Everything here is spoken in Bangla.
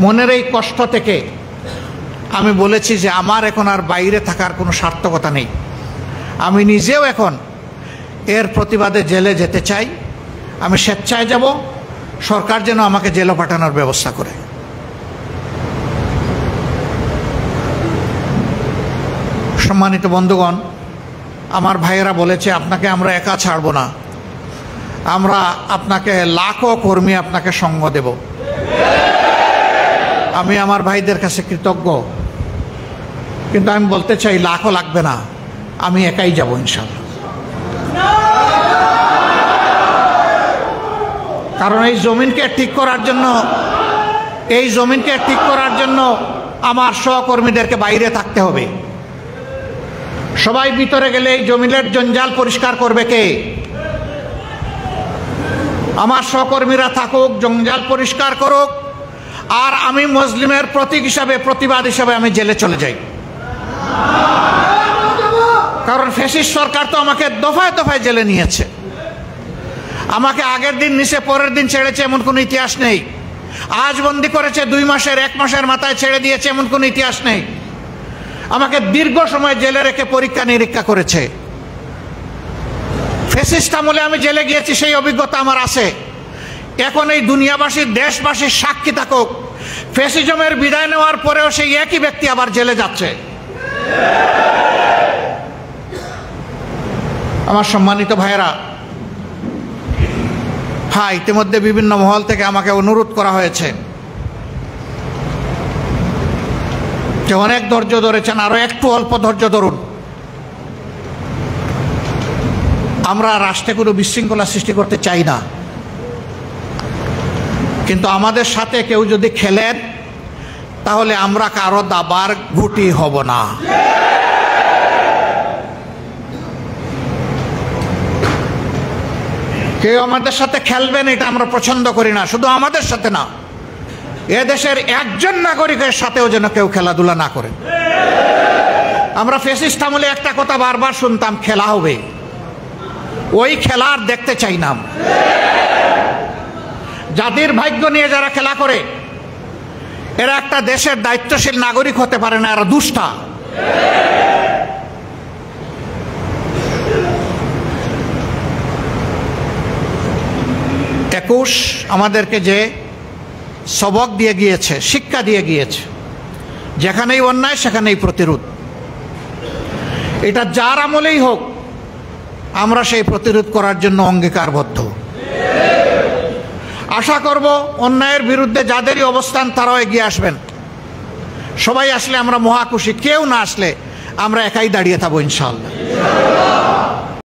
মনের এই কষ্ট থেকে আমি বলেছি যে আমার এখন আর বাইরে থাকার কোনো সার্থকতা নেই। আমি নিজেও এখন এর প্রতিবাদে জেলে যেতে চাই। আমি স্বেচ্ছায় যাব, সরকার যেন আমাকে জেলে পাঠানোর ব্যবস্থা করে। সম্মানিত বন্ধুগণ, আমার ভাইয়েরা বলেছে আপনাকে আমরা একা ছাড়ব না, আমরা আপনাকে লাখো কর্মী আপনাকে সঙ্গ দেব। আমি আমার ভাইদের কাছে কৃতজ্ঞ, কিন্তু আমি বলতে চাই লাখও লাগবে না, আমি একাই যাব ইনশাআল্লাহ। কারণ এই জমিনকে ঠিক করার জন্য আমার সহকর্মীদেরকে বাইরে থাকতে হবে। সবাই ভিতরে গেলে এই জমিনের জঞ্জাল পরিষ্কার করবে কে? আমার সহকর্মীরা থাকুক, জঞ্জাল পরিষ্কার করুক, আর আমি মুসলিমের প্রতীক হিসাবে, প্রতিবাদ হিসাবে আমি জেলে চলে যাই। কারণ ফ্যাসিস্ট সরকার তো আমাকে দফায় দফায় জেলে নিয়েছে। আমাকে আগের দিন নিচে পরের দিন ছেড়েছে এমন কোনো ইতিহাস নেই। আজ বন্দি করেছে 2 মাসের, 1 মাসের মাথায় ছেড়ে দিয়েছে এমন কোনো ইতিহাস নেই। আমাকে দীর্ঘ সময় জেলে রেখে পরীক্ষা নিরীক্ষা করেছে। ফ্যাসিস্ট আমলে আমি জেলে গিয়েছি, সেই অভিজ্ঞতা আমার আছে। এখন এই দুনিয়াবাসী, দেশবাসীর সাক্ষী থাকুক, ফ্যাসিজমের বিদায় নেওয়ার পরেও সেই একই ব্যক্তি আবার জেলে যাচ্ছে। আমার সম্মানিত ভাইয়েরা, হ্যাঁ, ইতিমধ্যে বিভিন্ন মহল থেকে আমাকে অনুরোধ করা হয়েছে যে অনেক ধৈর্য ধরেছেন, আরো একটু অল্প ধৈর্য ধরুন। আমরা রাষ্ট্রে কোনো বিশৃঙ্খলা সৃষ্টি করতে চাই না, কিন্তু আমাদের সাথে কেউ যদি খেলেন তাহলে আমরা কারো দাবার গুটি হব না। কেউ আমাদের সাথে খেলবেন এটা আমরা পছন্দ করি না। শুধু আমাদের সাথে না, এদেশের একজন নাগরিকের সাথেও যেন কেউ খেলাধুলা না করে। আমরা ফ্যাসিস্ট আমলে একটা কথা বারবার শুনতাম, খেলা হবে। ওই খেলা আর দেখতে চাই না। জাতির ভাগ্য নিয়ে যারা খেলা করে এরা একটা দেশের দায়িত্বশীল নাগরিক হতে পারে না, এরা দুষ্টা। একুশ আমাদেরকে যে সবক দিয়ে গিয়েছে, শিক্ষা দিয়ে গিয়েছে, যেখানেই অন্যায় সেখানেই প্রতিরোধ। এটা যার আমলেই হোক, আমরা সেই প্রতিরোধ করার জন্য অঙ্গীকারবদ্ধ। আশা করব অন্যায়ের বিরুদ্ধে যাদেরই অবস্থান তারাও এগিয়ে আসবেন। সবাই আসলে আমরা মহা খুশি, কেউ না আসলে আমরা একাই দাঁড়িয়ে থাকবো ইনশাআল্লাহ।